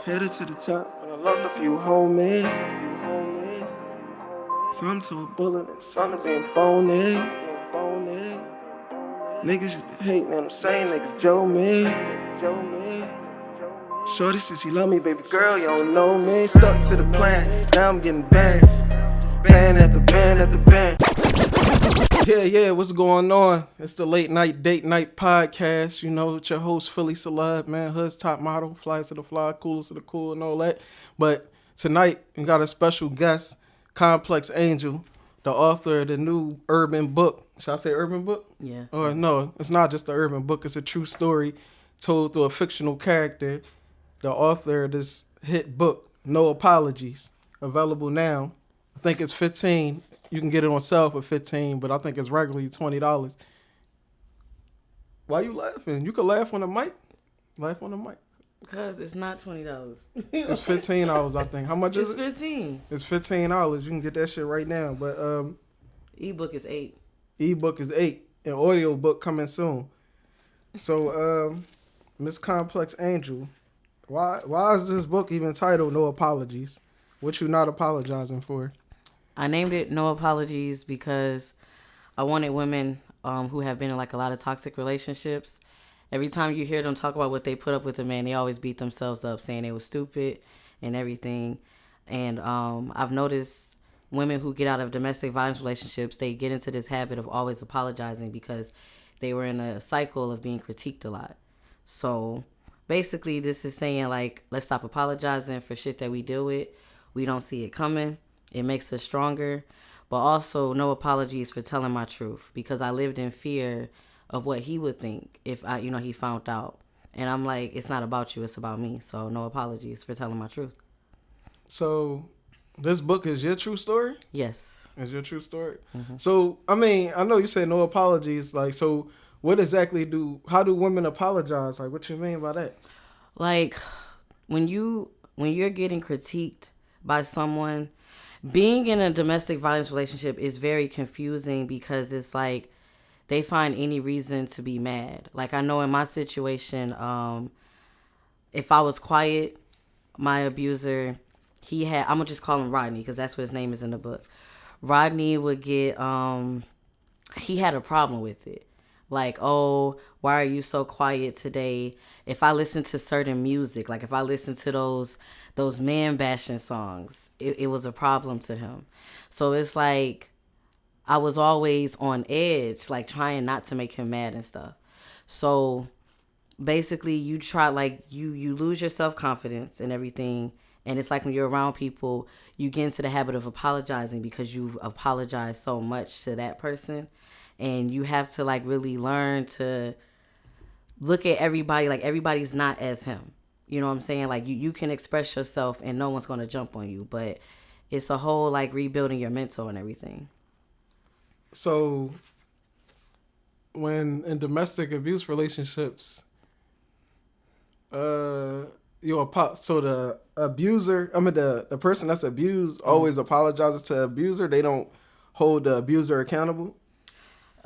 Headed to the top, but I lost a few homies. Some to a bullet and some to being phony. Niggas used to hate me, I'm saying niggas Joe me. Shorty said she love me, baby girl, you don't know me. Stuck to the plan, now I'm getting bands. Band at the band at the band. Yeah, what's going on? It's the late night, date night podcast. You know, it's your host, Philly Celeb, man. Hood's top model, flies to the fly, coolest to the cool and all that. But tonight, we got a special guest, Complex Angel, the author of the new urban book. Should I say urban book? Yeah. Or no, it's not just the urban book. It's a true story told through a fictional character. The author of this hit book, No Apologies, available now. I think it's $15. You can get it on sale for $15, but I think it's regularly $20. Why you laughing? You can laugh on the mic. Laugh on the mic. Because it's not $20. It's $15, I think. How much is it? It's $15. It's $15. You can get that shit right now. But ebook is $8. ebook is $8. And audio book coming soon. So Miss Complex Angel, why is this book even titled No Apologies? What you not apologizing for? I named it No Apologies because I wanted women who have been in like a lot of toxic relationships. Every time you hear them talk about what they put up with a man, they always beat themselves up saying they were stupid and everything. And I've noticed women who get out of domestic violence relationships, they get into this habit of always apologizing because they were in a cycle of being critiqued a lot. So basically this is saying like, let's stop apologizing for shit that we deal with. We don't see it coming. It makes us stronger, but also no apologies for telling my truth because I lived in fear of what he would think if he found out. And I'm like, it's not about you, it's about me. So no apologies for telling my truth. So this book is your true story? Yes. It's your true story? Mm-hmm. So, I mean, I know you say no apologies. Like, so what exactly how do women apologize? Like, what you mean by that? Like, when you're getting critiqued by someone, being in a domestic violence relationship is very confusing because it's like they find any reason to be mad. Like I know in my situation, if I was quiet, my abuser, I'm going to just call him Rodney because that's what his name is in the book. Rodney would get, he had a problem with it. Like, oh, why are you so quiet today? If I listen to certain music, like if I listen to those man bashing songs, it was a problem to him. So it's like I was always on edge, like trying not to make him mad and stuff. So basically you try, like you lose your self-confidence and everything. And it's like when you're around people, you get into the habit of apologizing because you've apologized so much to that person. And you have to like really learn to look at everybody like everybody's not as him. You know what I'm saying? Like you can express yourself and no one's going to jump on you. But it's a whole like rebuilding your mental and everything. So when in domestic abuse relationships, so the abuser, the person that's abused always apologizes to the abuser. They don't hold the abuser accountable.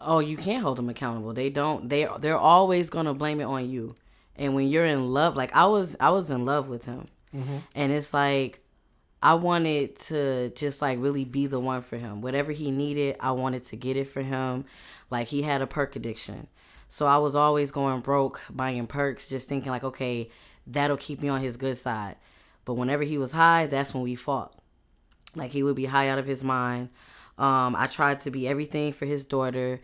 Oh, you can't hold them accountable. They don't. They're always gonna blame it on you. And when you're in love, like I was in love with him, mm-hmm. And it's like I wanted to just like really be the one for him. Whatever he needed, I wanted to get it for him. Like he had a perk addiction, so I was always going broke buying perks, just thinking like, okay, that'll keep me on his good side. But whenever he was high, that's when we fought. Like he would be high out of his mind. I tried to be everything for his daughter,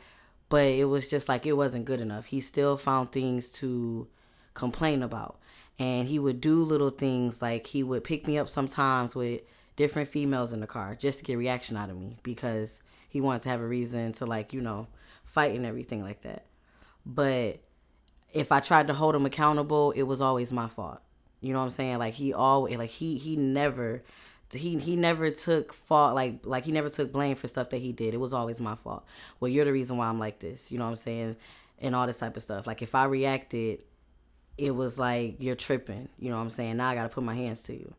but it was just like it wasn't good enough. He still found things to complain about. And he would do little things like he would pick me up sometimes with different females in the car just to get a reaction out of me because he wanted to have a reason to like, fight and everything like that. But if I tried to hold him accountable, it was always my fault. You know what I'm saying? Like he always, like he never took fault, like he never took blame for stuff that he did. It was always my fault. Well, you're the reason why I'm like this, you know what I'm saying? And all this type of stuff. Like if I reacted, it was like, you're tripping, you know what I'm saying? Now I got to put my hands to you.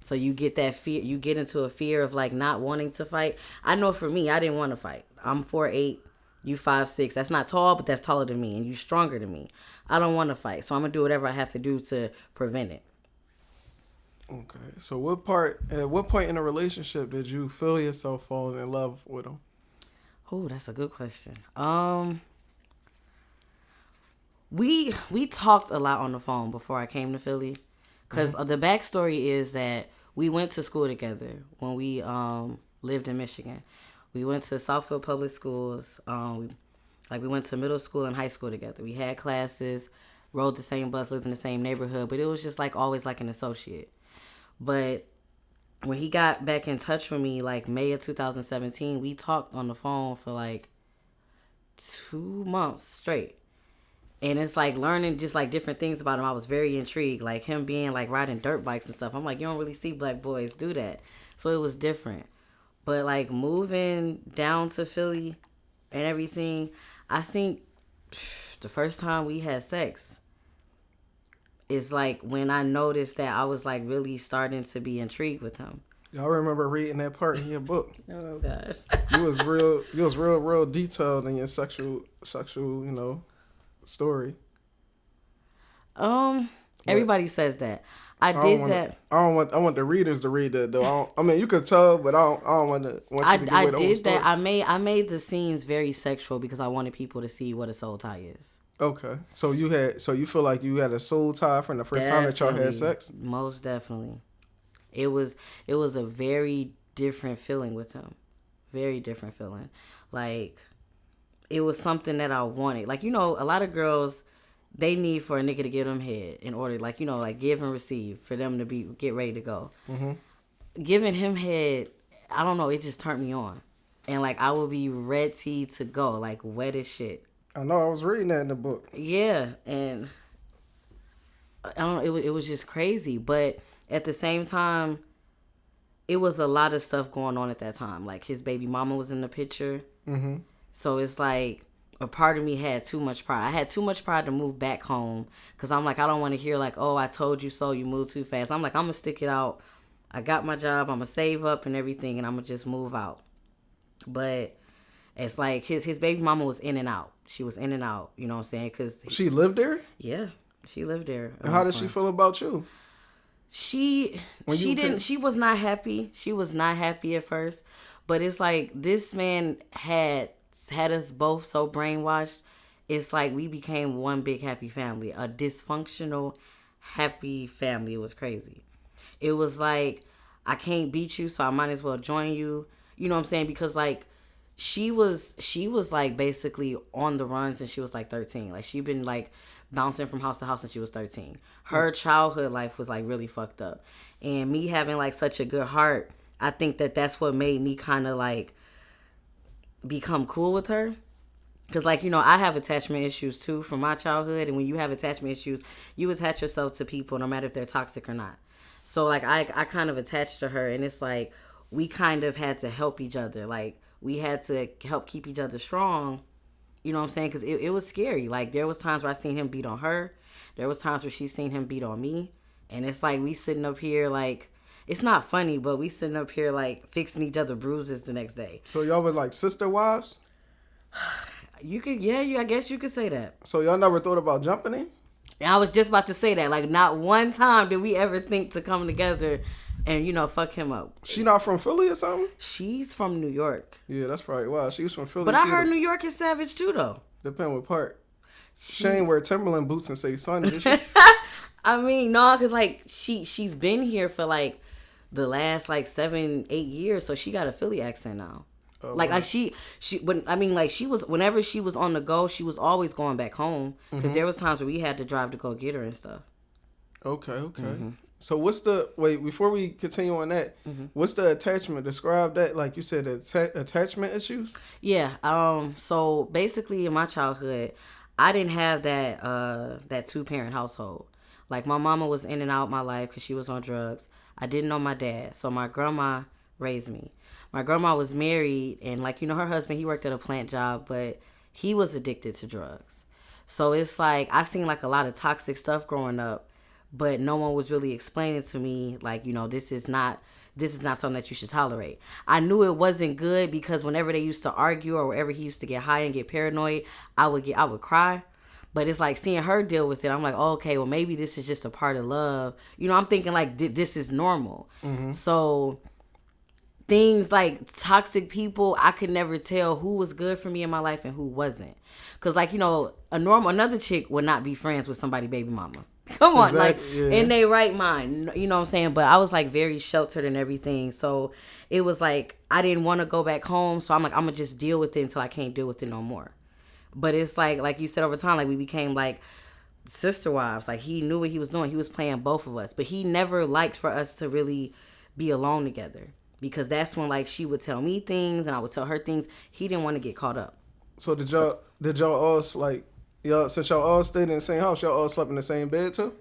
So you get that fear, you get into a fear of like not wanting to fight. I know for me, I didn't want to fight. I'm 4'8", you 5'6". That's not tall, but that's taller than me and you stronger than me. I don't want to fight. So I'm going to do whatever I have to do to prevent it. Okay. So at what point in a relationship did you feel yourself falling in love with him? Oh, that's a good question. We talked a lot on the phone before I came to Philly, because the backstory is that we went to school together when we lived in Michigan. We went to Southfield Public Schools. We went to middle school and high school together. We had classes, rode the same bus, lived in the same neighborhood, but it was just like always like an associate. But when he got back in touch with me, like May of 2017, we talked on the phone for like 2 months straight. And it's like learning just like different things about him. I was very intrigued, like him being like riding dirt bikes and stuff. I'm like, you don't really see black boys do that. So it was different. But like moving down to Philly and everything, I think the first time we had sex is like when I noticed that I was like really starting to be intrigued with him. Y'all remember reading that part in your book? Oh gosh. You was real detailed in your sexual, story. Everybody says that. I want the readers to read that though. I mean, you could tell, but I don't want you to give away the whole story. I made the scenes very sexual because I wanted people to see what a soul tie is. Okay, so you feel like you had a soul tie from the first time that y'all had sex? Most definitely. It was a very different feeling with him. Very different feeling. Like, it was something that I wanted. Like, a lot of girls, they need for a nigga to give them head in order, like, like give and receive for them to get ready to go. Mm-hmm. Giving him head, I don't know, it just turned me on. And, like, I would be ready to go, like, wet as shit. I know, I was reading that in the book. Yeah, and I don't know, it was just crazy. But at the same time, it was a lot of stuff going on at that time. Like, his baby mama was in the picture. Mm-hmm. So it's like a part of me had too much pride. I had too much pride to move back home because I'm like, I don't want to hear like, oh, I told you so, you moved too fast. I'm like, I'm going to stick it out. I got my job. I'm going to save up and everything, and I'm going to just move out. But it's like his baby mama was in and out. She was in and out, you know what I'm saying? Cause she lived there? Yeah, she lived there. And how did she feel about you? She was not happy. She was not happy at first. But it's like this man had us both so brainwashed. It's like we became one big happy family, a dysfunctional happy family. It was crazy. It was like, I can't beat you, so I might as well join you. You know what I'm saying? Because like she was like basically on the run since she was like 13. Like she'd been like bouncing from house to house since she was 13. Her childhood life was like really fucked up. And me having like such a good heart, I think that's what made me kind of like become cool with her. Because like, I have attachment issues too from my childhood. And when you have attachment issues, you attach yourself to people no matter if they're toxic or not. So like I kind of attached to her, and it's like we kind of had to help each other. Like we had to help keep each other strong. You know what I'm saying? Because it was scary. Like there was times where I seen him beat on her. There was times where she seen him beat on me. And it's like we sitting up here like, it's not funny, but we sitting up here like fixing each other bruises the next day. So y'all were like sister wives? I guess you could say that. So y'all never thought about jumping in? I was just about to say that. Like not one time did we ever think to come together and, fuck him up. She not from Philly or something? She's from New York. Yeah, that's probably why. She was from Philly. But I heard New York is savage too, though. Depend what part. She ain't wear Timberland boots and say son, did she? I mean, no, because like she's been here for like the last like 7-8 years, so she got a Philly accent now. Oh, like she was, whenever she was on the go, she was always going back home because there was times where we had to drive to go get her and stuff. Okay. Mm-hmm. So before we continue on that, what's the attachment? Describe that, like you said, attachment issues? Yeah. So basically in my childhood, I didn't have that 2-parent household. Like my mama was in and out my life because she was on drugs. I didn't know my dad. So my grandma raised me. My grandma was married, and like, her husband, he worked at a plant job, but he was addicted to drugs. So it's like, I seen like a lot of toxic stuff growing up, but no one was really explaining to me, like, this is not something that you should tolerate. I knew it wasn't good because whenever they used to argue or wherever he used to get high and get paranoid, I would cry. But it's like seeing her deal with it. I'm like, oh, okay, well, maybe this is just a part of love. You know, I'm thinking like this is normal. So things like toxic people, I could never tell who was good for me in my life and who wasn't. Cause like, you know, another chick would not be friends with somebody baby mama. Come on, Exactly, like in their right mind, you know what I'm saying? But I was like very sheltered and everything. So it was like, I didn't want to go back home. So I'm like, I'm gonna just deal with it until I can't deal with it no more. But it's like you said, over time, like we became like sister wives. Like he knew what he was doing. He was playing both of us, but he never liked for us to really be alone together, because that's when like she would tell me things and I would tell her things. He didn't want to get caught up. So did y'all all like y'all, since y'all all stayed in the same house, y'all all slept in the same bed too?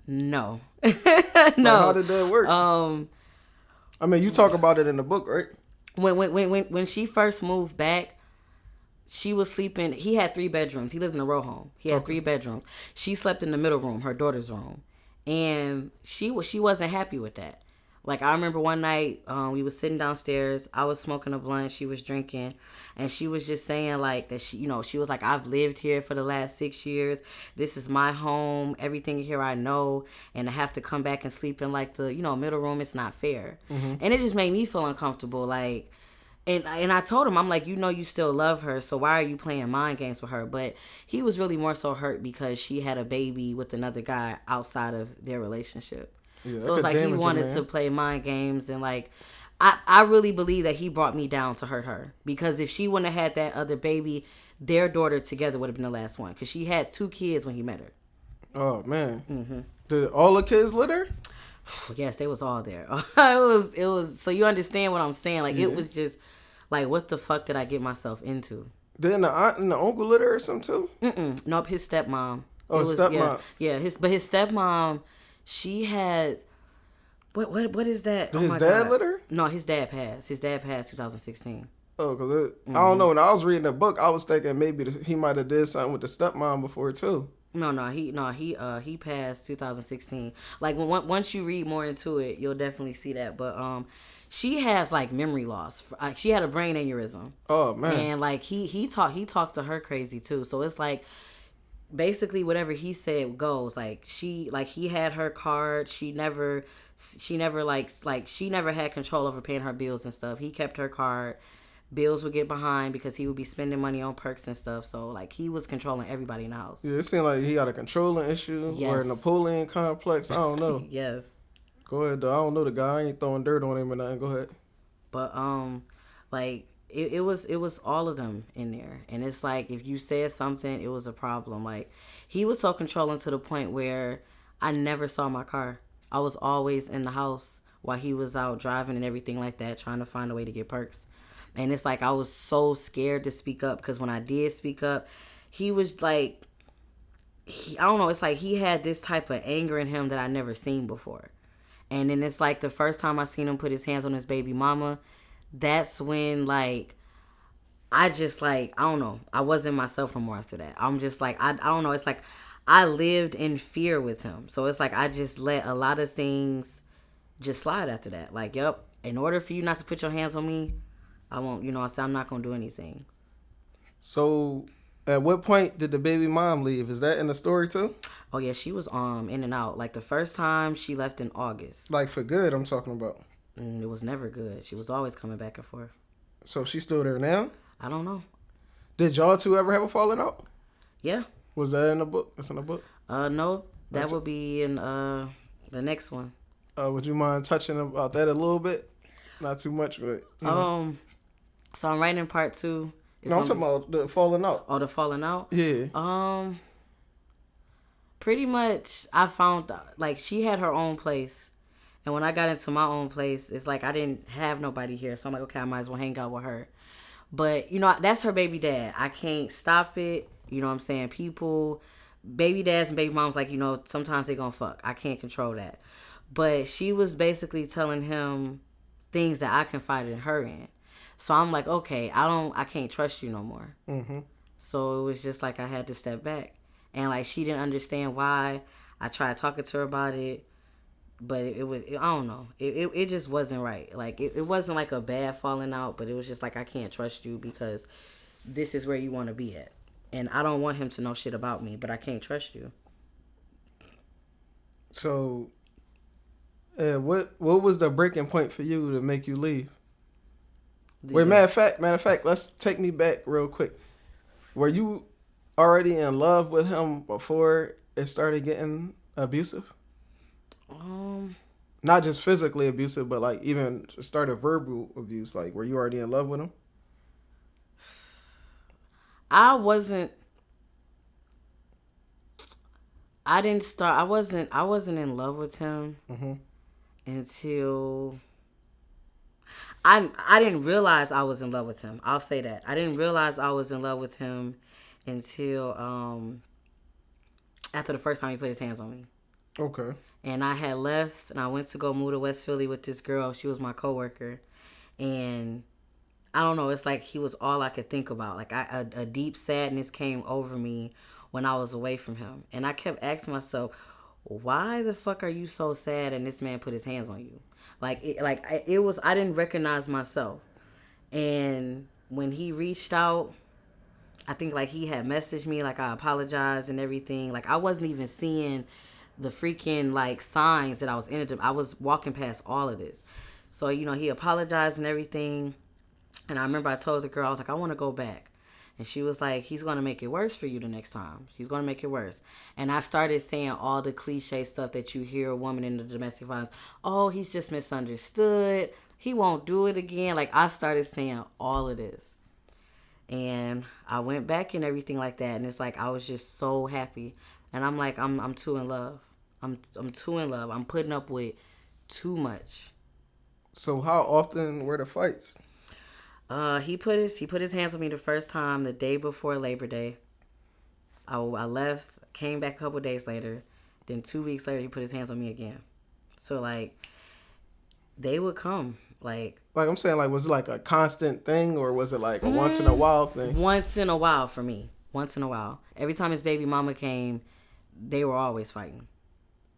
No. No. Like, how did that work? I mean, you talk about it in the book, right? When she first moved back, she was sleeping. He had 3 bedrooms. He lived in a row home. He had 3 bedrooms. She slept in the middle room, her daughter's room, and she wasn't happy with that. Like, I remember one night, we was sitting downstairs. I was smoking a blunt. She was drinking. And she was just saying, like, that she, you know, she was like, I've lived here for the last 6 years. This is my home. Everything here I know. And to have to come back and sleep in, like, the, you know, middle room, it's not fair. And it just made me feel uncomfortable. Like, and I told him, I'm like, you know, you still love her, so why are you playing mind games with her? But he was really more so hurt because she had a baby with another guy outside of their relationship. Yeah, so it's like he wanted to play mind games, and like I really believe that he brought me down to hurt her, because if she wouldn't have had that other baby, their daughter together would have been the last one, because she had 2 kids when he met her. Oh man, Did all the kids live there? Yes, they was all there. it was. So you understand what I'm saying? Like it was just like, what the fuck did I get myself into? Didn't the aunt and the uncle live there or something too? Nope, his stepmom. Oh, his stepmom. Yeah, his stepmom. She had what is that? Did his dad live there? No, his dad passed. His dad passed 2016. Oh, because I don't know. When I was reading the book, I was thinking maybe he might have did something with the stepmom before too. He passed 2016. Like once you read more into it, you'll definitely see that. But she has like memory loss. Like she had a brain aneurysm. Oh man. And like he talked to her crazy too. So it's like, basically whatever he said goes. Like he had her card. She never had control over paying her bills and stuff. He kept her card. Bills would get behind because he would be spending money on perks and stuff. So like he was controlling everybody in the house. Yeah, it seemed like he got a controlling issue or a Napoleon complex. I don't know. Yes. Go ahead though. I don't know the guy. I ain't throwing dirt on him or nothing. Go ahead. But like it was all of them in there. And it's like, if you said something, it was a problem. Like he was so controlling to the point where I never saw my car. I was always in the house while he was out driving and everything like that, trying to find a way to get perks. And it's like I was so scared to speak up, because when I did speak up, he was like, I don't know, it's like he had this type of anger in him that I never seen before. And then it's like the first time I seen him put his hands on his baby mama, that's when like I just like, I don't know, I wasn't myself no more after that. I'm just like, I don't know, it's like I lived in fear with him. So it's like I just let a lot of things just slide after that. Like, yep, in order for you not to put your hands on me, I won't, I said I'm not going to do anything. So at what point did the baby mom leave? Is that in the story too? Oh yeah, she was in and out. Like the first time she left in August. Like for good, I'm talking about. It was never good. She was always coming back and forth. So she's still there now? I don't know. Did y'all two ever have a falling out? Yeah. Was that in the book? That's in the book? No. That would be in the next one. Would you mind touching about that a little bit? Not too much, but so I'm writing part 2. No, I'm talking about the falling out. Oh, the falling out? Yeah. Pretty much I found like she had her own place. And when I got into my own place, it's like I didn't have nobody here. So I'm like, okay, I might as well hang out with her. But, that's her baby dad. I can't stop it. You know what I'm saying? People, baby dads and baby moms, like, sometimes they gonna fuck. I can't control that. But she was basically telling him things that I confided in her in. So I'm like, okay, I can't trust you no more. Mm-hmm. So it was just like I had to step back. And like she didn't understand why. I tried talking to her about it. But I don't know. It just wasn't right. Like, it wasn't like a bad falling out, but it was just like, I can't trust you because this is where you want to be at. and I don't want him to know shit about me, but I can't trust you. So, what was the breaking point for you to make you leave? Wait, matter of fact, let's take me back real quick. Were you already in love with him before it started getting abusive? Not just physically abusive, but like even started verbal abuse. Like, were you already in love with him? I wasn't in love with him until I didn't realize I was in love with him. I'll say that. I didn't realize I was in love with him until after the first time he put his hands on me. Okay. And I had left and I went to go move to West Philly with this girl. She was my coworker. And I don't know, it's like he was all I could think about. Like a deep sadness came over me when I was away from him. And I kept asking myself, why the fuck are you so sad and this man put his hands on you? I didn't recognize myself. And when he reached out, I think like he had messaged me, like I apologized and everything. Like I wasn't even seeing the freaking like signs that I was in it. I was walking past all of this. So, he apologized and everything. And I remember I told the girl, I was like, I want to go back. And she was like, he's going to make it worse for you the next time. He's going to make it worse. And I started saying all the cliche stuff that you hear a woman in the domestic violence. Oh, he's just misunderstood. He won't do it again. Like, I started saying all of this. And I went back and everything like that. And it's like, I was just so happy. And I'm like, I'm too in love. I'm too in love. I'm putting up with too much. So how often were the fights? He put his hands on me the first time the day before Labor Day. I left, came back a couple days later. Then 2 weeks later, he put his hands on me again. So, like, they would come. Like I'm saying, like, was it like a constant thing or was it like a once in a while thing? Once in a while for me. Once in a while. Every time his baby mama came, they were always fighting.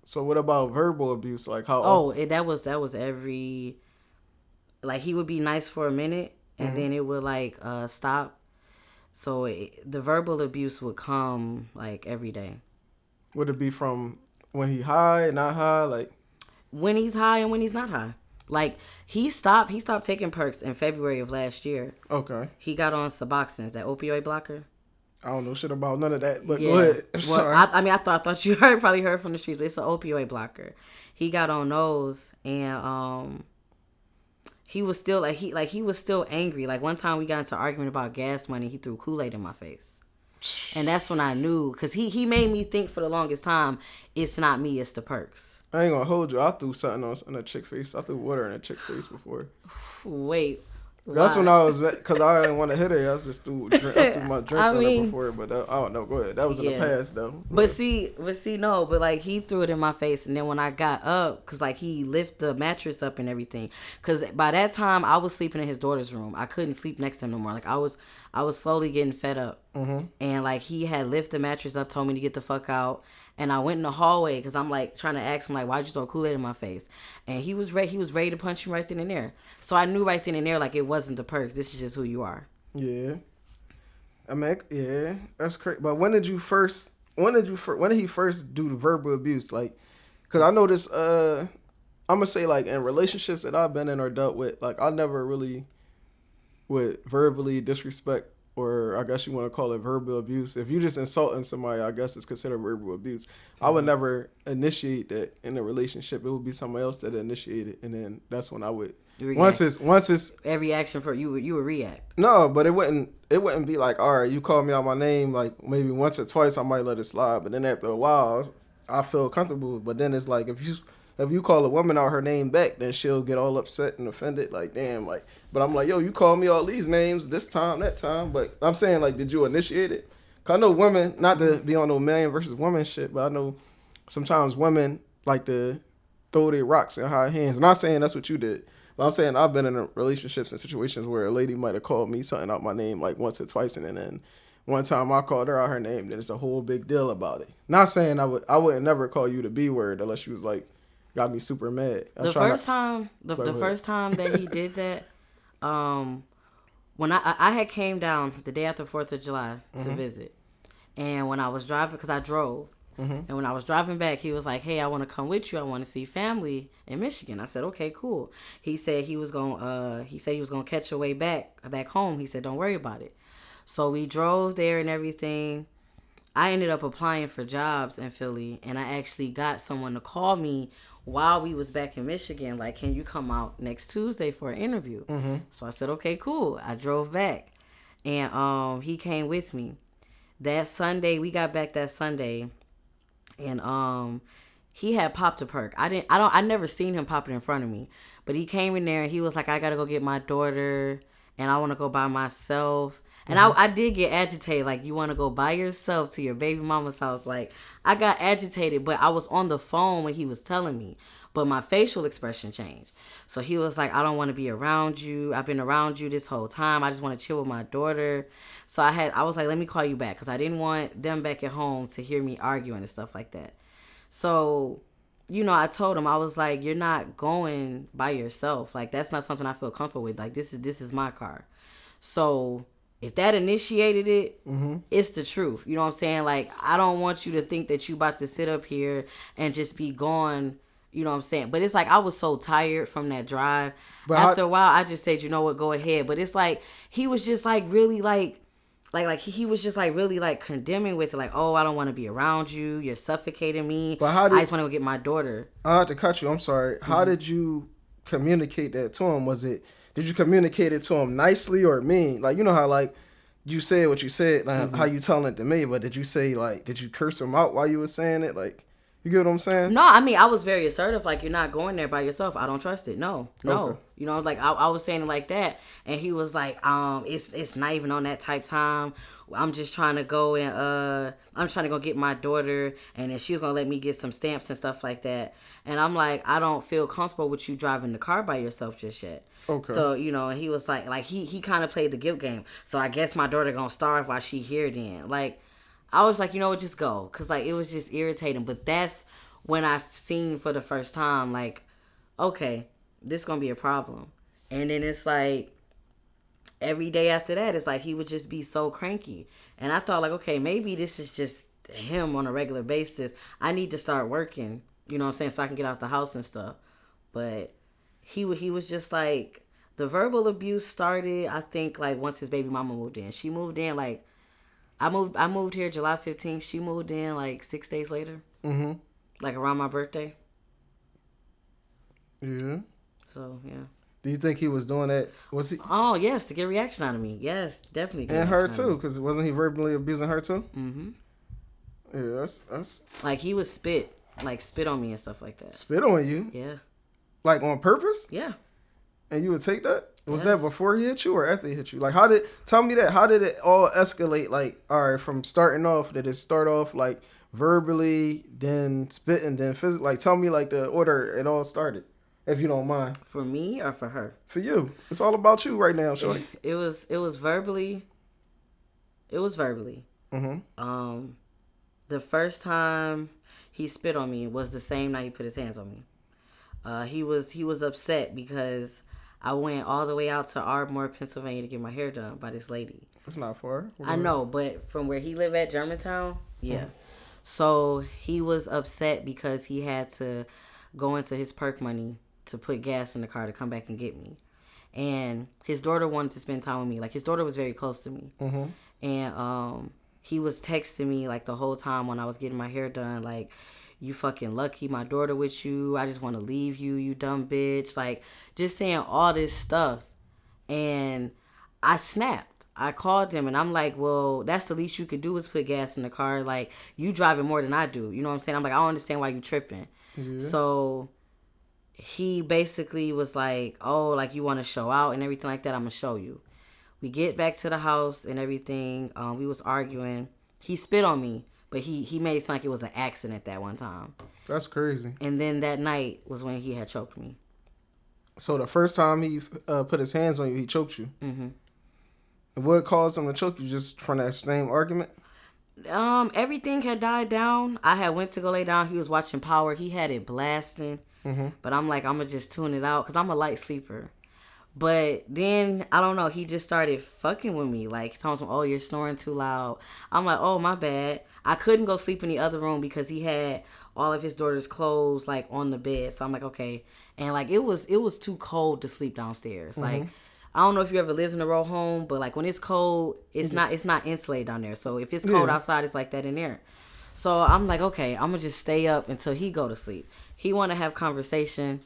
So what about verbal abuse? Like how often? That was every... Like, he would be nice for a minute. And then it would, like, stop. So the verbal abuse would come, like, every day. Would it be from when he high, not high? Like, when he's high and when he's not high. Like, he stopped taking perks in February of last year. Okay. He got on Suboxone, that opioid blocker. I don't know shit about none of that, but go ahead. Sorry. I thought you probably heard from the streets, but it's an opioid blocker. He got on those, and he was still he was still angry. Like one time we got into an argument about gas money. He threw Kool-Aid in my face, and that's when I knew, because he made me think for the longest time, it's not me, it's the perks. I ain't gonna hold you. I threw something on a chick face. I threw water in a chick face before. Wait. That's when I was, because I didn't want to hit her. I just threw my drink on her before, but I don't know. Go ahead. That was in the past, though. But like he threw it in my face, and then when I got up, because like he lifted the mattress up and everything, because by that time I was sleeping in his daughter's room. I couldn't sleep next to him no more. Like I was slowly getting fed up, and like he had lifted the mattress up, told me to get the fuck out. And I went in the hallway because I'm like trying to ask him, like, why'd you throw Kool-Aid in my face? And he was ready to punch me right then and there. So I knew right then and there, like, it wasn't the perks. This is just who you are. Yeah. I mean, yeah, that's crazy. But when did he first do the verbal abuse? Like, because I noticed, I'm going to say, like, in relationships that I've been in or dealt with, like, I never really would verbally disrespect, or I guess you want to call it verbal abuse. If you just insulting somebody, I guess it's considered verbal abuse. I would never initiate that in a relationship. It would be somebody else that initiated, and then that's when I would. React. Once it's every action for you would react. No, but it wouldn't be like, all right, you call me out my name, like maybe once or twice I might let it slide, but then after a while I feel comfortable. But then it's like if you call a woman out her name back, then she'll get all upset and offended, like, damn, like, but I'm like, yo, you call me all these names this time, that time, but I'm saying, like, did you initiate it? Cause I know women, not to be on no man versus woman shit, but I know sometimes women like to throw their rocks in high hands. I'm not saying that's what you did, but I'm saying I've been in relationships and situations where a lady might have called me something out my name like once or twice, and then one time I called her out her name, then it's a whole big deal about it. Not saying I wouldn't never call you the B word unless she was like, got me super mad. The first time that he did that, when I had came down the day after 4th of July to visit, And when I was driving, because I drove, and when I was driving back, he was like, "Hey, I want to come with you. I want to see family in Michigan." I said, "Okay, cool." He said he was gonna catch a way back home. He said, "Don't worry about it." So we drove there and everything. I ended up applying for jobs in Philly, and I actually got someone to call me while we was back in Michigan. Like, "Can you come out next Tuesday for an interview?" So I said, "Okay, cool." I drove back, and he came with me. That Sunday, we got back that Sunday. And he had popped a perk. I never seen him pop it in front of me. But he came in there and he was like, "I gotta go get my daughter and I wanna go by myself." And I did get agitated, like, "You wanna go by yourself to your baby mama's house?" Like, I got agitated, but I was on the phone when he was telling me. But my facial expression changed. So he was like, "I don't want to be around you. I've been around you this whole time. I just want to chill with my daughter." So I was like, "Let me call you back," because I didn't want them back at home to hear me arguing and stuff like that. So, I told him, I was like, "You're not going by yourself. Like, that's not something I feel comfortable with. Like, this is my car." So if that initiated it, it's the truth. You know what I'm saying? Like, I don't want you to think that you about to sit up here and just be gone. You know what I'm saying? But it's like, I was so tired from that drive. But after a while, I just said, "You know what, go ahead." But it's like, he was just like really like he was just like really like condemning with it. Like, "Oh, I don't want to be around you. You're suffocating me. But I just want to go get my daughter." I have to cut you. I'm sorry. How did you communicate that to him? Did you communicate it to him nicely or mean? Like, you know how, like, you said what you said, like, how you telling it to me, but did you say, like, did you curse him out while you were saying it? Like, you get what I'm saying? No, I mean, I was very assertive. Like, "You're not going there by yourself. I don't trust it. No. Okay. Like, I was saying it like that. And he was like, it's not even on that type time. I'm just trying to go and, I'm trying to go get my daughter. And then she was going to let me get some stamps and stuff like that." And I'm like, "I don't feel comfortable with you driving the car by yourself just yet." Okay. So, and he was like he kind of played the guilt game. "So I guess my daughter going to starve while she here then." Like, I was like, "You know what, just go." Because, like, it was just irritating. But that's when I've seen for the first time, like, okay, this going to be a problem. And then it's like, every day after that, it's like he would just be so cranky. And I thought, like, okay, maybe this is just him on a regular basis. I need to start working, you know what I'm saying, so I can get out the house and stuff. But he was just like, the verbal abuse started, I think, like, once his baby mama moved in. She moved in, like, I moved here July 15th. She moved in like 6 days later. Like around my birthday. Yeah. So, yeah. Do you think he was doing that? Was he? Oh, yes, to get a reaction out of me. Yes, definitely. And her too, because wasn't he verbally abusing her too? Yeah, that's. Like, he would spit on me and stuff like that. Spit on you? Yeah. Like, on purpose? Yeah. And you would take that? Was that before he hit you or after he hit you? Like, tell me that, how did it all escalate? Like, all right, from starting off, did it start off like verbally, then spitting, then physically? Like, tell me like the order it all started, if you don't mind. For me or for her? For you. It's all about you right now, shorty. It was verbally. It was verbally. The first time he spit on me was the same night he put his hands on me. He was upset because I went all the way out to Ardmore, Pennsylvania to get my hair done by this lady. It's not far. I know, but from where he lived at, Germantown, yeah. So he was upset because he had to go into his perk money to put gas in the car to come back and get me. And his daughter wanted to spend time with me. Like, his daughter was very close to me. And he was texting me, like, the whole time when I was getting my hair done, like, "You fucking lucky my daughter with you. I just want to leave you, you dumb bitch." Like, just saying all this stuff. And I snapped. I called him and I'm like, "Well, that's the least you could do is put gas in the car. Like, you driving more than I do." You know what I'm saying? I'm like, "I don't understand why you tripping." Yeah. So he basically was like, "Oh, like, you want to show out and everything like that? I'm going to show you." We get back to the house and everything. We was arguing. He spit on me. But he made it sound like it was an accident that one time. That's crazy. And then that night was when he had choked me. So the first time he put his hands on you, he choked you? And what caused him to choke you? Just from that same argument? Everything had died down. I had went to go lay down. He was watching Power. He had it blasting. But I'm like, I'm going to just tune it out because I'm a light sleeper. But then, I don't know, he just started fucking with me. Like, he told me, oh, you're snoring too loud. I'm like, oh, my bad. I couldn't go sleep in the other room because he had all of his daughter's clothes, like, on the bed. So I'm like, okay. And, like, it was too cold to sleep downstairs. Like, I don't know if you ever lived in a row home, but, like, when it's cold, it's not insulated down there. So if it's cold outside, it's like that in there. So I'm like, okay, I'm going to just stay up until he go to sleep. He want to have conversation.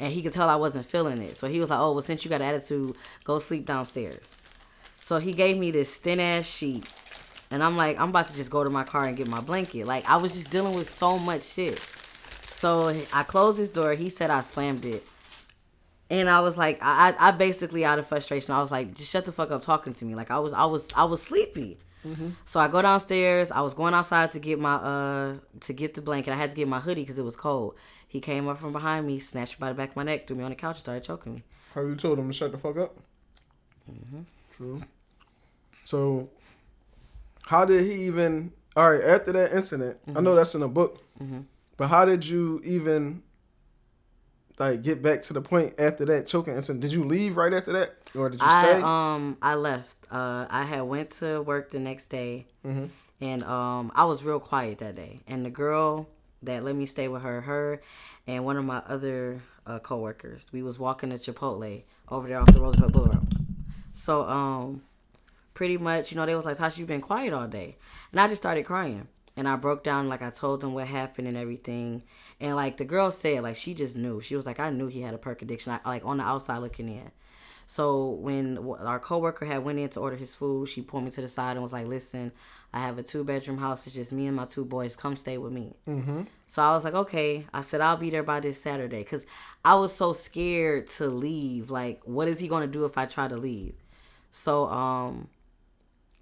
And he could tell I wasn't feeling it. So he was like, oh, well, since you got an attitude, go sleep downstairs. So he gave me this thin-ass sheet. And I'm like, I'm about to just go to my car and get my blanket. Like, I was just dealing with so much shit. So I closed his door. He said I slammed it. And I was like, I basically, out of frustration, I was like, just shut the fuck up talking to me. Like, I was sleepy. Mm-hmm. So I go downstairs. I was going outside to get the blanket. I had to get my hoodie because it was cold. He came up from behind me, snatched me by the back of my neck, threw me on the couch, and started choking me. How you told him to shut the fuck up? Mm-hmm. True. So, how did he even... All right, after that incident, I know that's in a book, but how did you even, like, get back to the point after that choking incident? Did you leave right after that? Or did you stay? I left. I had went to work the next day, and I was real quiet that day. And the girl that let me stay with her and one of my other coworkers, we was walking to Chipotle over there off the Roosevelt Boulevard. So pretty much, they was like, Tasha, you've been quiet all day. And I just started crying. And I broke down, like, I told them what happened and everything. And, like, the girl said, like, she just knew. She was like, I knew he had a perk addiction, like, on the outside looking in. So when our coworker had went in to order his food, she pulled me to the side and was like, listen, I have a 2-bedroom house. It's just me and my 2 boys. Come stay with me. Mm-hmm. So I was like, okay. I said, I'll be there by this Saturday. Because I was so scared to leave. Like, what is he going to do if I try to leave? So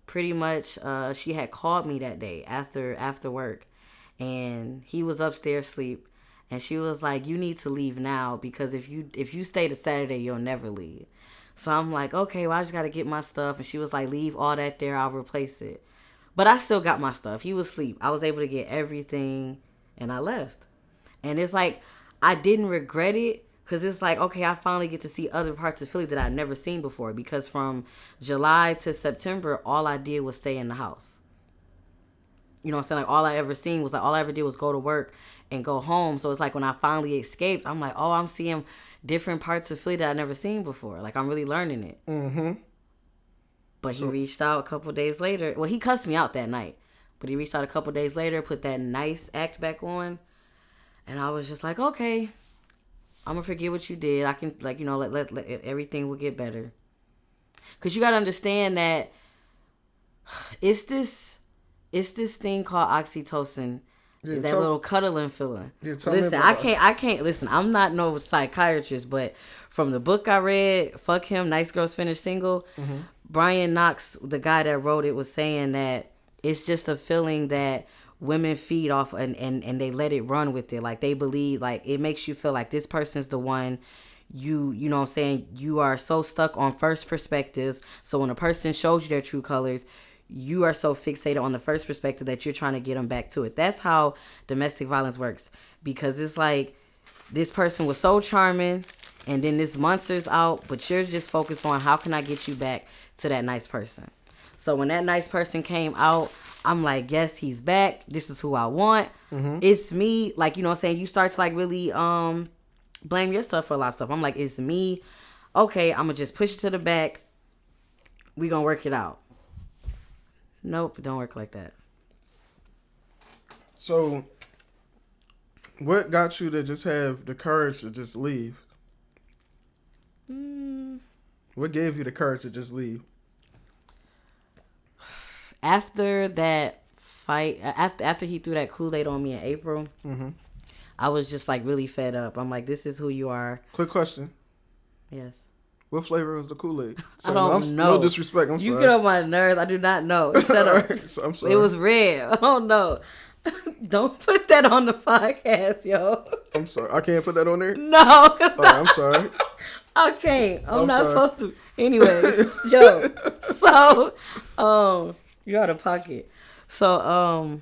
pretty much she had called me that day after work. And he was upstairs asleep. And she was like, you need to leave now because if you stay to Saturday, you'll never leave. So I'm like, okay, well, I just got to get my stuff. And she was like, leave all that there. I'll replace it. But I still got my stuff. He was asleep. I was able to get everything and I left. And it's like, I didn't regret it because it's like, okay, I finally get to see other parts of Philly that I've never seen before. Because from July to September, all I did was stay in the house. You know what I'm saying? Like, all I ever did was go to work and go home. So it's like when I finally escaped, I'm like, oh, I'm seeing different parts of Philly that I've never seen before. Like, I'm really learning it. Mm-hmm. But he reached out a couple days later. Well, he cussed me out that night. But he reached out a couple days later, put that nice act back on. And I was just like, okay, I'm going to forget what you did. I can, like, let everything will get better. Because you got to understand that it's this thing called oxytocin. Yeah, that little cuddling feeling. Yeah, listen, I can't listen. I'm not no psychiatrist, but from the book I read, Fuck Him, Nice Girls Finish Single, Brian Knox, the guy that wrote it, was saying that it's just a feeling that women feed off and they let it run with it. Like, they believe, like, it makes you feel like this person's the one. You know what I'm saying? You are so stuck on first perspectives. So when a person shows you their true colors, you are so fixated on the first perspective that you're trying to get them back to it. That's how domestic violence works. Because it's like, this person was so charming, and then this monster's out, but you're just focused on how can I get you back to that nice person. So when that nice person came out, I'm like, yes, he's back. This is who I want. Mm-hmm. It's me. Like, you know what I'm saying? You start to, like, really blame yourself for a lot of stuff. I'm like, it's me. Okay, I'm going to just push it to the back. We going to work it out. Nope, it don't work like that. So, what got you to just have the courage to just leave? What gave you the courage to just leave? After that fight, after he threw that Kool-Aid on me in April, I was just, like, really fed up. I'm like, this is who you are. Quick question. Yes. What flavor was the Kool-Aid? I don't know. No disrespect. I'm sorry. You get on my nerves. I do not know. Shut up. So, I'm sorry. It was red. I don't know. Don't put that on the podcast, yo. I'm sorry. I can't put that on there? No. Oh, I'm sorry. I can't. I'm not supposed to. Anyways, yo. So, you're out of pocket. So,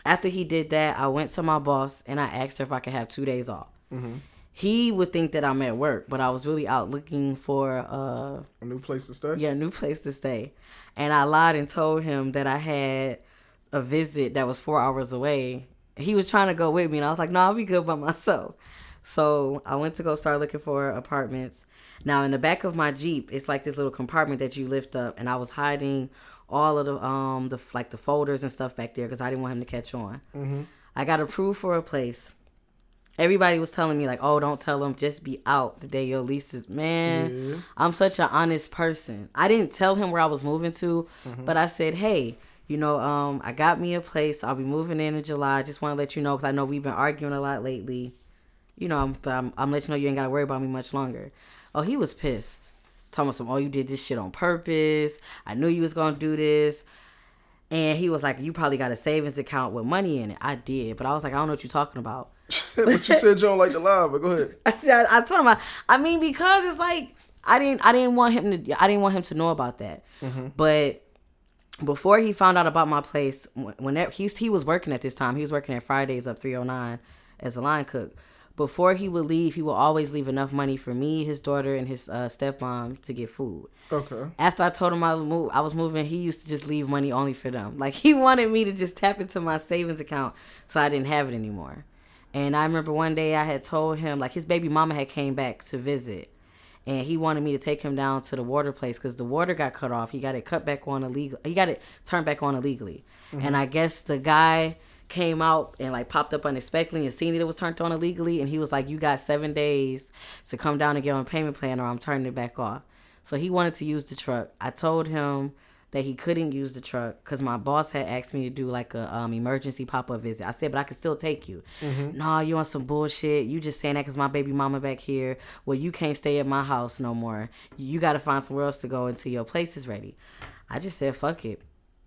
after he did that, I went to my boss and I asked her if I could have 2 days off. Mm-hmm. he would think that I'm at work, but I was really out looking for A new place to stay? yeah, a new place to stay. And I lied and told him that I had a visit that was 4 hours away. He was trying to go with me, and I was like, no, I'll be good by myself. So I went to go start looking for apartments. Now, in the back of my Jeep, it's like this little compartment that you lift up, and I was hiding all of the folders and stuff back there because I didn't want him to catch on. Mm-hmm. I got approved for a place. Everybody was telling me, like, oh, don't tell them, just be out the day your lease is. Man, Yeah. I'm such an honest person. I didn't tell him where I was moving to, but I said, hey, I got me a place. I'll be moving in July. I just want to let you know, because I know we've been arguing a lot lately. I'm letting you know you ain't got to worry about me much longer. Oh, he was pissed. Talking about oh, you did this shit on purpose. I knew you was going to do this. And he was like, you probably got a savings account with money in it. I did. But I was like, I don't know what you're talking about. But you said you don't like to lie, but go ahead. I told him, because it's like, I didn't want him to know about that. Mm-hmm. But before he found out about my place, whenever he was working at this time, he was working at Fridays up 309 as a line cook. Before he would leave, he would always leave enough money for me, his daughter, and his stepmom to get food. Okay. After I told him I was moving, he used to just leave money only for them. Like, he wanted me to just tap into my savings account so I didn't have it anymore. And I remember one day I had told him, like, his baby mama had came back to visit. And he wanted me to take him down to the water place because the water got cut off. He got it cut back on illegal. He got it turned back on illegally. Mm-hmm. And I guess the guy came out and like popped up unexpectedly and seen that it was turned on illegally, and he was like, you got 7 days to come down and get on a payment plan or I'm turning it back off. So he wanted to use the truck. I told him that he couldn't use the truck because my boss had asked me to do like a emergency pop-up visit. I said, but I could still take you. Mm-hmm. No, you on some bullshit. You just saying that because my baby mama back here. Well, you can't stay at my house no more. You got to find somewhere else to go until your place is ready. I just said, fuck it.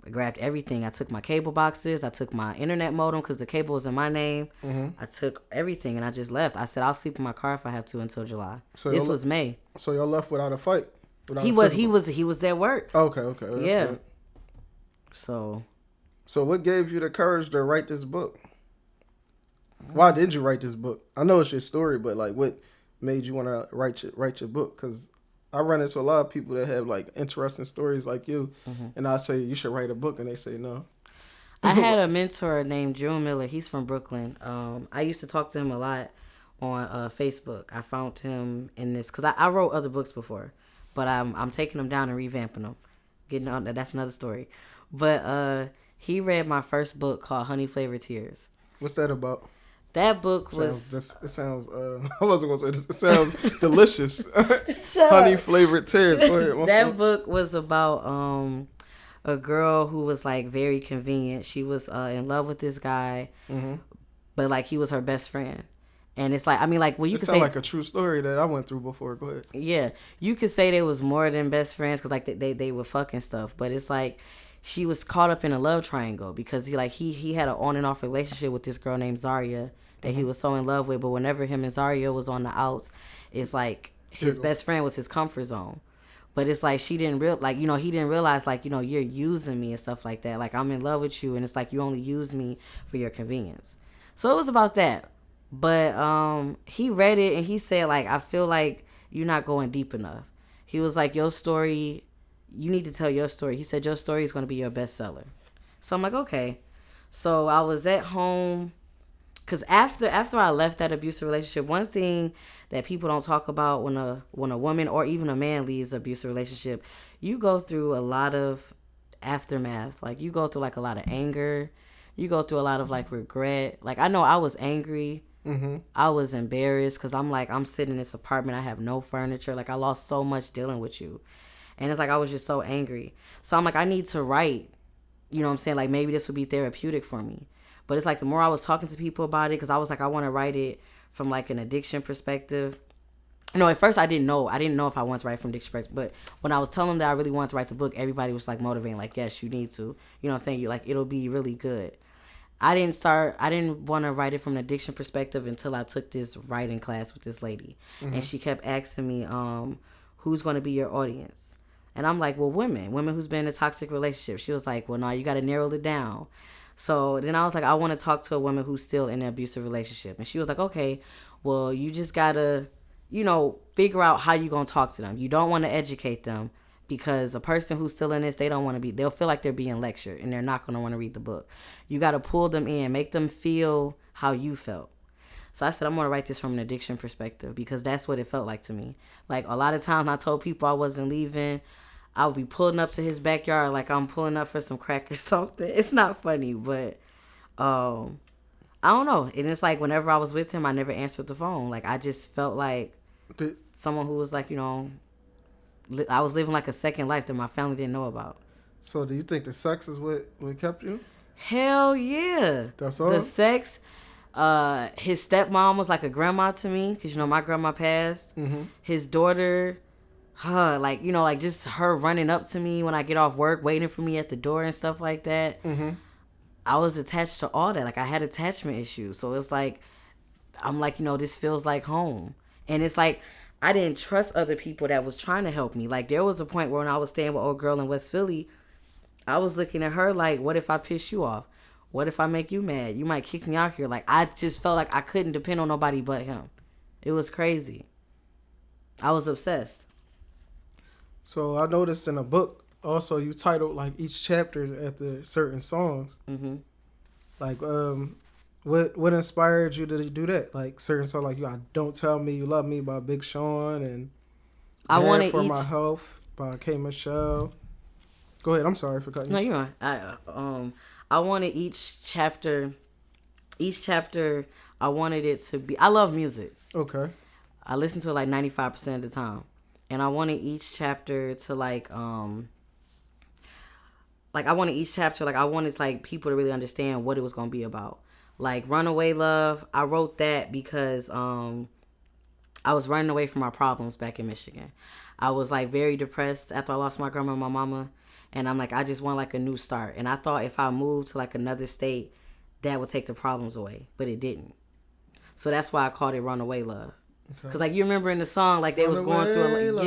I grabbed everything. I took my cable boxes. I took my internet modem because the cable was in my name. Mm-hmm. I took everything and I just left. I said, I'll sleep in my car if I have to until July. So this was May. So y'all left without a fight? He was at work. Okay. That's yeah. Good. So what gave you the courage to write this book? Why did you write this book? I know it's your story, but like, what made you want to write your book? Because I run into a lot of people that have like interesting stories like you, mm-hmm. and I say you should write a book, and they say no. I had a mentor named June Miller. He's from Brooklyn. I used to talk to him a lot on Facebook. I found him in this because I wrote other books before, but I'm taking them down and revamping them. Getting on that's another story. But he read my first book called Honey Flavored Tears. What's that about? That book was... It sounds... I wasn't going to say this. It sounds delicious. Honey flavored tears. Go ahead. That book was about a girl who was, like, very convenient. She was in love with this guy, mm-hmm. but, like, he was her best friend. And it's like, I mean, like, well, you could say... It sounds like a true story that I went through before. Go ahead. Yeah. You could say they was more than best friends because, like, they were fucking stuff. But it's like... She was caught up in a love triangle because he had an on and off relationship with this girl named Zaria that he was so in love with. But whenever him and Zaria was on the outs, it's like his best friend was his comfort zone. But it's like he didn't realize like, you're using me and stuff like that. Like, I'm in love with you and it's like you only use me for your convenience. So it was about that. But he read it and he said, like, I feel like you're not going deep enough. He was like, your story... You need to tell your story. He said, your story is going to be your bestseller. So I'm like, okay. So I was at home. Because after I left that abusive relationship, one thing that people don't talk about when a woman or even a man leaves an abusive relationship, you go through a lot of aftermath. Like, you go through, like, a lot of anger. You go through a lot of, like, regret. Like, I know I was angry. Mm-hmm. I was embarrassed because I'm like, I'm sitting in this apartment. I have no furniture. Like, I lost so much dealing with you. And it's like I was just so angry. So I'm like, I need to write. You know what I'm saying? Like, maybe this would be therapeutic for me. But it's like the more I was talking to people about it, because I was like, I want to write it from like an addiction perspective. At first I didn't know if I wanted to write from addiction perspective. But when I was telling them that I really wanted to write the book, everybody was like motivating, like, yes, you need to. You know what I'm saying? Like, it'll be really good. I didn't want to write it from an addiction perspective until I took this writing class with this lady. Mm-hmm. And she kept asking me, who's going to be your audience? And I'm like, well, women who's been in a toxic relationship. She was like, well, no, you got to narrow it down. So then I was like, I want to talk to a woman who's still in an abusive relationship. And she was like, okay, Well, you just gotta, figure out how you gonna talk to them. You don't want to educate them because a person who's still in this, they'll feel like they're being lectured and they're not gonna want to read the book. You gotta pull them in, make them feel how you felt. So I said, I'm gonna write this from an addiction perspective because that's what it felt like to me. Like a lot of times I told people I wasn't leaving, I would be pulling up to his backyard like I'm pulling up for some crack or something. It's not funny, but I don't know. And it's like whenever I was with him, I never answered the phone. Like I just felt like someone who was like, I was living like a second life that my family didn't know about. So do you think the sex is what kept you? Hell yeah. That's all? The sex. His stepmom was like a grandma to me because, my grandma passed. Mm-hmm. His daughter, just her running up to me when I get off work, waiting for me at the door and stuff like that. Mm-hmm. I was attached to all that. Like I had attachment issues. So it's like, I'm like, this feels like home. And it's like, I didn't trust other people that was trying to help me. Like there was a point where when I was staying with old girl in West Philly, I was looking at her like, what if I piss you off? What if I make you mad? You might kick me out here. Like I just felt like I couldn't depend on nobody but him. It was crazy. I was obsessed. So I noticed in a book also you titled like each chapter after certain songs. Mm-hmm. Like what inspired you to do that? Like certain songs like Don't Tell Me You Love Me by Big Sean and I wanted For My Health by K. Michelle. Go ahead. I'm sorry for cutting you. No, you're right. I wanted each chapter, I wanted it to be, I love music. Okay. I listen to it like 95% of the time. And I wanted each chapter to I wanted like people to really understand what it was going to be about. Like Runaway Love, I wrote that because I was running away from my problems back in Michigan. I was like very depressed after I lost my grandma and my mama. And I'm like, I just want like a new start. And I thought if I moved to like another state, that would take the problems away. But it didn't. So that's why I called it Runaway Love. Because like you remember in the song, like they was going through,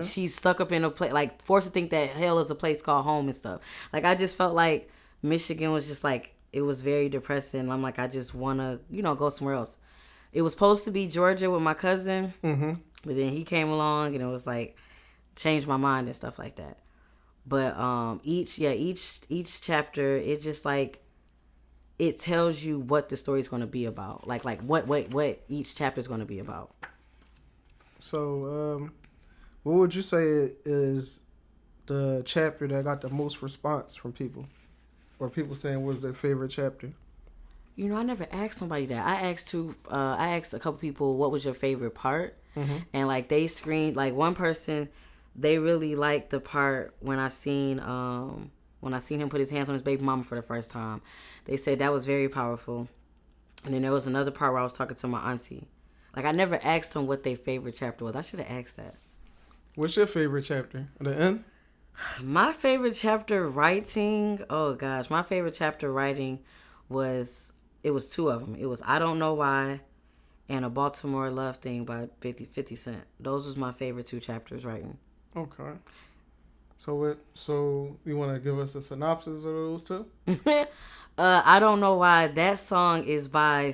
she's stuck up in a place, like forced to think that hell is a place called home and stuff. Like I just felt like Michigan was just like, it was very depressing. I'm like, I just want to, go somewhere else. It was supposed to be Georgia with my cousin. Mm-hmm. But then he came along and it was like, changed my mind and stuff like that. But each chapter, it just like it tells you what the story's going to be about, like what each chapter is going to be about. So what would you say is the chapter that got the most response from people, or people saying was their favorite chapter? I never asked somebody that. I asked a couple people, what was your favorite part? Mm-hmm. And like they screamed, like one person, they really liked the part when I seen him put his hands on his baby mama for the first time. They said that was very powerful. And then there was another part where I was talking to my auntie. Like I never asked them what their favorite chapter was. I should have asked that. What's your favorite chapter? The end? My favorite chapter writing, oh gosh, my favorite chapter writing was two of them. It was I Don't Know Why and A Baltimore Love Thing by 50 Cent. Those was my favorite two chapters writing. Okay. So you want to give us a synopsis of those two? I Don't Know Why. That song is by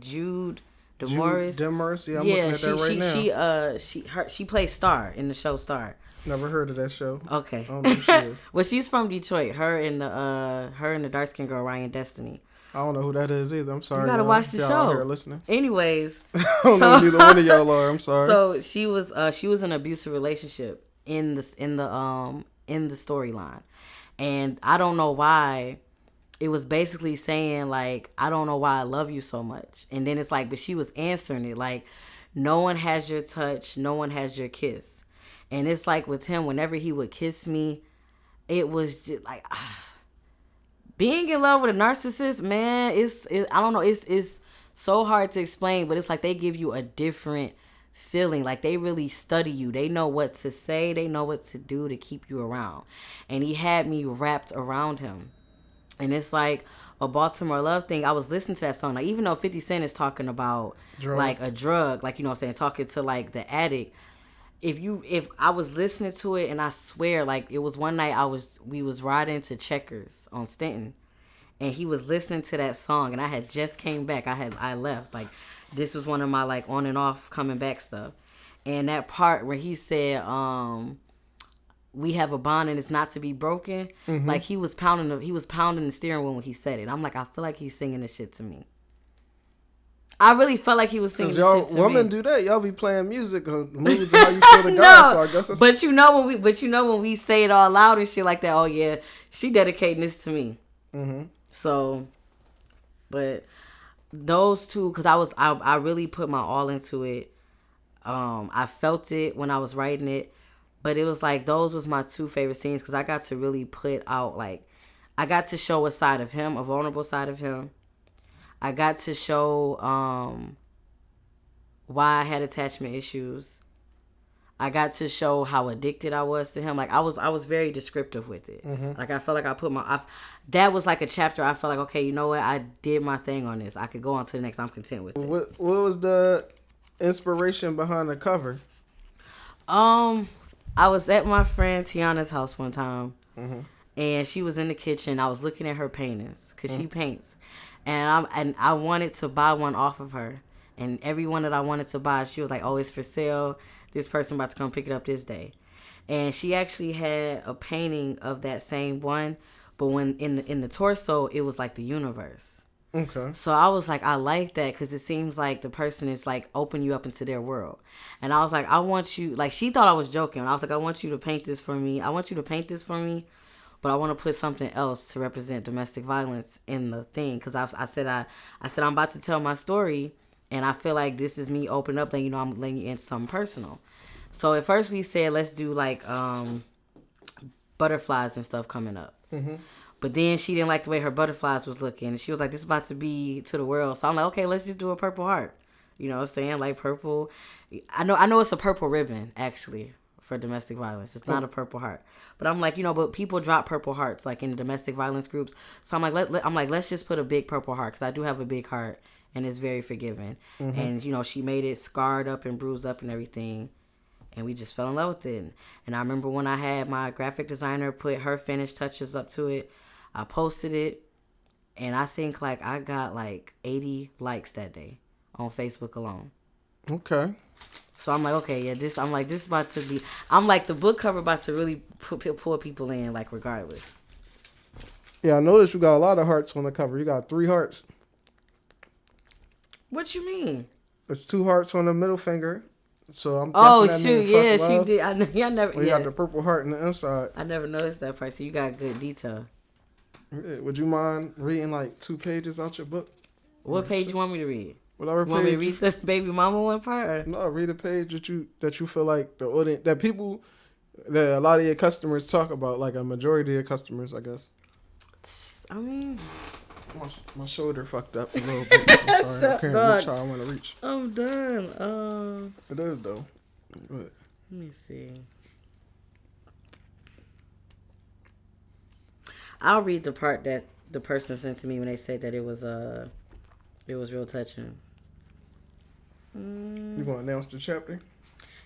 Jude Demorris. Demorris, yeah, I'm looking at that right now. She plays Star in the show Star. Never heard of that show. Okay. I don't know who she is. Well, she's from Detroit. Her and the dark skinned girl Ryan Destiny. I don't know who that is either. I'm sorry. You gotta watch the show. Here listening. Anyways, I don't know who neither one of y'all are. I'm sorry. So she was in an abusive relationship in the storyline, and I don't know why. It was basically saying like, I don't know why I love you so much, and then it's like, but she was answering it like, no one has your touch, no one has your kiss, and it's like with him, whenever he would kiss me, it was just like. Being in love with a narcissist, man, I don't know, it's so hard to explain, but it's like they give you a different feeling. Like they really study you. They know what to say. They know what to do to keep you around. And he had me wrapped around him. And it's like A Baltimore Love Thing. I was listening to that song. Like even though 50 Cent is talking about like a drug, like, talking to like the addict. If I was listening to it, and I swear, like it was one night we was riding to Checkers on Stanton, and he was listening to that song, and I had just came back. I left. Like, this was one of my, like, on and off coming back stuff. And that part where he said, we have a bond and it's not to be broken. Like, he was pounding the steering wheel when he said it. I'm like, I feel like he's singing this shit to me. I really felt like he was singing this shit to me. Y'all women do that. Y'all be playing music moods of how you feel to God. So I guess that's... But you know when we say it all loud and shit like that, oh yeah, she dedicating this to me. So, but those two, because I really put my all into it. I felt it when I was writing it, but it was like those was my two favorite scenes because I got to really put out, like, I got to show a side of him, a vulnerable side of him. I got to show why I had attachment issues. I got to show how addicted I was to him. Like, I was very descriptive with it. Like, I felt like I put that was like a chapter. I felt like, okay, you know what? I did my thing on this. I could go on to the next. I'm content with it. What was the inspiration behind the cover? I was at my friend Tiana's house one time, and she was in the kitchen. I was looking at her paintings because she paints. And I wanted to buy one off of her. And every one that I wanted to buy, she was like, oh, it's for sale. This person about to come pick it up this day. And she actually had a painting of that same one. But when in the torso, it was like the universe. Okay. So I was like, I like that because it seems like the person is like open you up into their world. And I was like, I want you, like, she thought I was joking. I was like, I want you to paint this for me. But I want to put something else to represent domestic violence in the thing. Because I said I'm about to tell my story. And I feel like this is me open up. And, you know, I'm letting you into something personal. So at first we said, let's do like butterflies and stuff coming up. But then she didn't like the way her butterflies was looking. And she was like, this is about to be to the world. So I'm like, okay, let's just do a purple heart. You know what I'm saying? Like purple. I know it's a purple ribbon, actually, for domestic violence. It's not a purple heart. But I'm like, you know, but people drop purple hearts like in the domestic violence groups. So I'm like, let's just put a big purple heart because I do have a big heart and it's very forgiving. And you know, she made it scarred up and bruised up and everything, and we just fell in love with it. And I remember when I had my graphic designer put her finished touches up to it, I posted it, and I think like I got like 80 likes that day on Facebook alone. Okay. So I'm like, okay, yeah, this about to be, I'm like, the book cover about to really pull people in, like, regardless. Yeah, I noticed you got a lot of hearts on the cover. You got 3 hearts. What you mean? It's 2 hearts on the middle finger. So I'm guessing that shoot, yeah, she did. I know, yeah, I never. You got the purple heart in the inside. I never noticed that part. So you got good detail. Yeah, would you mind reading like 2 pages out your book? What page you want me to read? Whatever page. You want me to read the baby mama one part? Or? No, read a page that you feel like the audience, that people, that a lot of your customers talk about, like a majority of your customers, I guess. I mean, my shoulder fucked up a little bit. I'm sorry, I can't reach how I want to reach. I'm done. It is though. Let me see. I'll read the part that the person sent to me when they said that it was real touching. You gonna announce the chapter?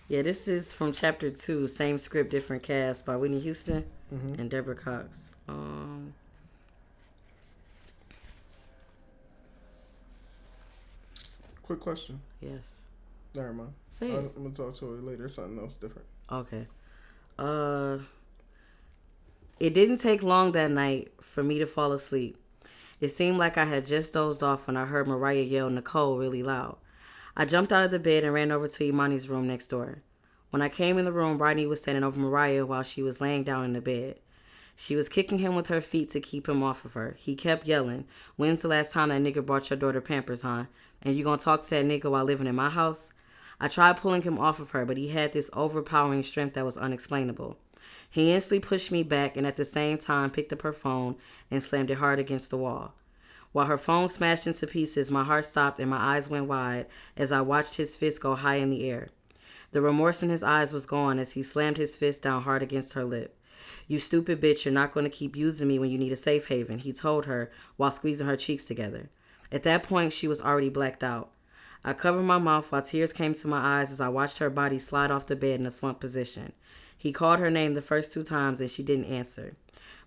Yeah, this is from chapter 2, same script, different cast, by Whitney Houston and Deborah Cox. Quick question. Yes. Never mind. Say it. I'm gonna talk to her later. Something else different. Okay. It didn't take long that night for me to fall asleep. It seemed like I had just dozed off when I heard Mariah yell Nicole really loud. I jumped out of the bed and ran over to Imani's room next door. When I came in the room, Rodney was standing over Mariah while she was laying down in the bed. She was kicking him with her feet to keep him off of her. He kept yelling, "When's the last time that nigga brought your daughter Pampers, huh? And you gonna talk to that nigga while living in my house?" I tried pulling him off of her, but he had this overpowering strength that was unexplainable. He instantly pushed me back and at the same time picked up her phone and slammed it hard against the wall. While her phone smashed into pieces, my heart stopped and my eyes went wide as I watched his fist go high in the air. The remorse in his eyes was gone as he slammed his fist down hard against her lip. "You stupid bitch, you're not going to keep using me when you need a safe haven," he told her while squeezing her cheeks together. At that point, she was already blacked out. I covered my mouth while tears came to my eyes as I watched her body slide off the bed in a slumped position. He called her name the first 2 times and she didn't answer.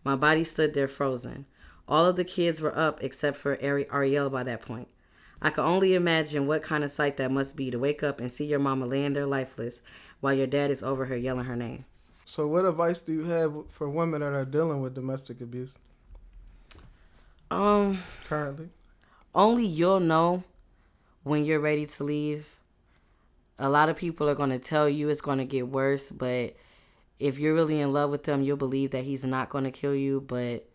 My body stood there frozen. All of the kids were up except for Ariel by that point. I can only imagine what kind of sight that must be to wake up and see your mama laying there lifeless while your dad is over her yelling her name. So what advice do you have for women that are dealing with domestic abuse? Currently? Only you'll know when you're ready to leave. A lot of people are going to tell you it's going to get worse, but if you're really in love with them, you'll believe that he's not going to kill you. But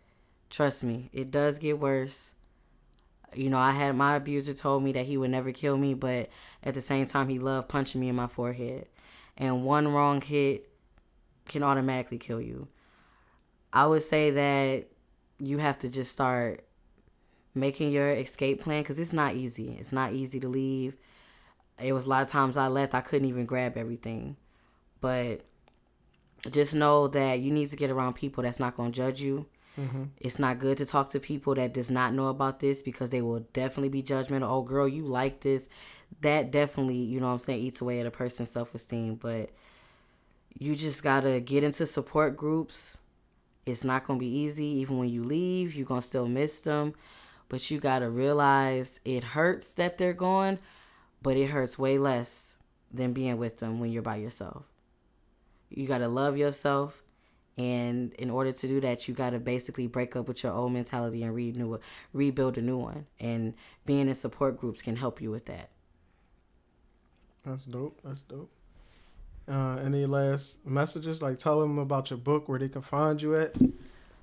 trust me, it does get worse. You know, I had my abuser told me that he would never kill me, but at the same time, he loved punching me in my forehead. And one wrong hit can automatically kill you. I would say that you have to just start making your escape plan, because it's not easy. It's not easy to leave. It was a lot of times I left, I couldn't even grab everything. But just know that you need to get around people that's not going to judge you. Mm-hmm. It's not good to talk to people that does not know about this, because they will definitely be judgmental. Oh, girl, you like this. That definitely, you know what I'm saying, eats away at a person's self-esteem. But you just got to get into support groups. It's not going to be easy. Even when you leave, you're going to still miss them. But you got to realize it hurts that they're gone, but it hurts way less than being with them when you're by yourself. You got to love yourself. And in order to do that, you got to basically break up with your old mentality and rebuild a new one. And being in support groups can help you with that. That's dope. That's dope. Any last messages? Like, tell them about your book, where they can find you at.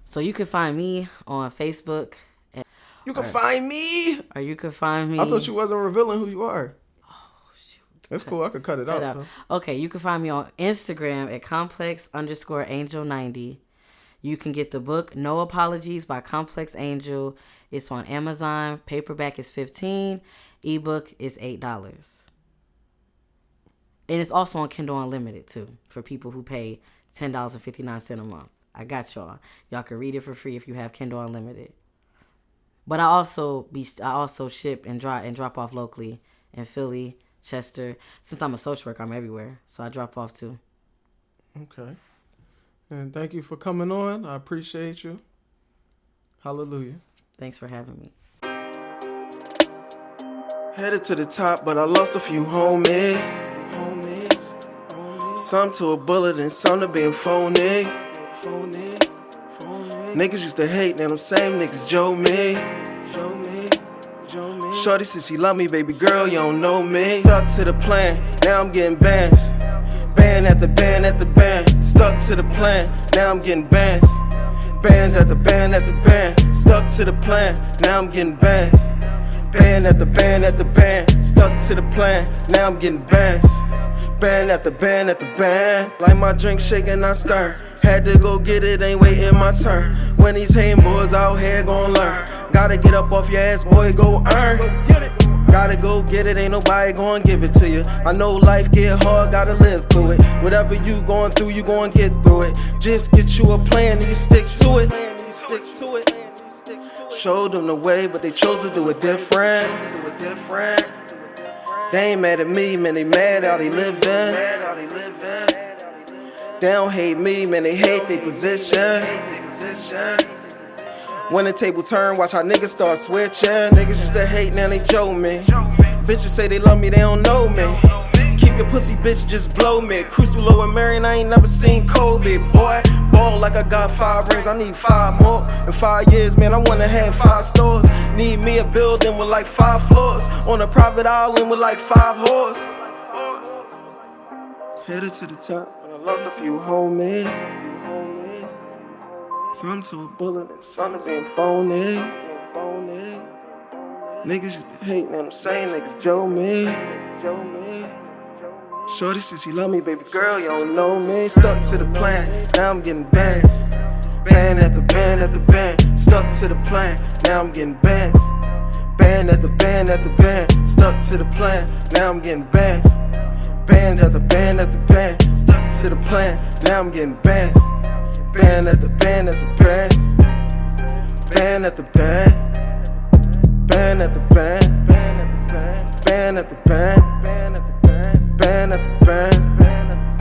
So you can find me on Facebook. You can find me? Or you can find me. I thought you wasn't revealing who you are. Oh, shoot. That's cool. I could cut it out. Okay, you can find me on Instagram at complex_angel90. You can get the book No Apologies by Complex Angel. It's on Amazon. Paperback is $15. Ebook is $8. And it's also on Kindle Unlimited too, for people who pay $10.59 a month. I got y'all. Y'all can read it for free if you have Kindle Unlimited. But I also ship and drop off locally in Philly, Chester. Since I'm a social worker, I'm everywhere, so I drop off too. Okay. And thank you for coming on. I appreciate you. Hallelujah. Thanks for having me. Headed to the top, but I lost a few homies. Some to a bullet and some to being phony. Niggas used to hate, now them same niggas Joe me. Shorty says she love me, baby girl, you don't know me. Stuck to the plan, now I'm getting bands. Band at the band at the band. Stuck to the plan, now I'm getting bands. Bands at the band at the band. Stuck to the plan, now I'm getting bands. Band at the band at the band. Stuck to the plan, now I'm getting bands. Band at the band at the band. Like my drink shaking, I stir. Had to go get it, ain't waiting my turn. When these hating boys out here gon' learn. Gotta get up off your ass, boy, go earn. Gotta go get it, ain't nobody gon' give it to you. I know life get hard, gotta live through it. Whatever you going through, you gon' get through it. Just get you a plan and you stick to it. Showed them the way, but they chose to do it different. They ain't mad at me, man, they mad how they living. They don't hate me, man, they hate their position. When the table turn, watch how niggas start switching. Niggas used to hate, now they Joe me. Bitches say they love me, they don't know me. Keep your pussy, bitch, just blow me. Cruise through Lower Marion, I ain't never seen Kobe. Boy, ball like I got 5 rings, I need 5 more. In 5 years, man, I wanna have 5 stores. Need me a building with like 5 floors. On a private island with like 5 whores. Headed to the top, but I lost a few homies. Some to a bullet and some to being phony. Niggas used to hate, now I'm saying niggas Joe me. Shorty says she love me, baby girl, you don't know me. Stuck to the plan, now I'm getting bands. Band at the band at the band. Stuck to the plan, now I'm getting bands. Band at the band at the band. Stuck to the plan, now I'm getting bands. Bands at the band at the band. Stuck to the plan, now I'm getting bands. Band at the band at the band. Band at the band. Band at the band. Band at the band. Band at the band. Band at the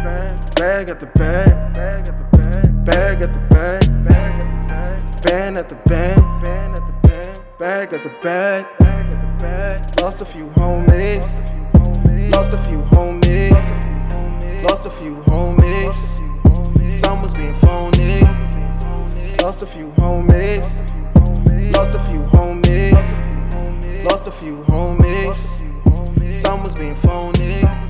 band. Bag at the band. Bag at the band. Bag at the band. Band at the band. bag, got the bag. Lost a few homies. Lost a few homies. Lost a few homies. Some was being phony. Lost a few homies. Lost a few homies. Lost a few homies. Some was being phony.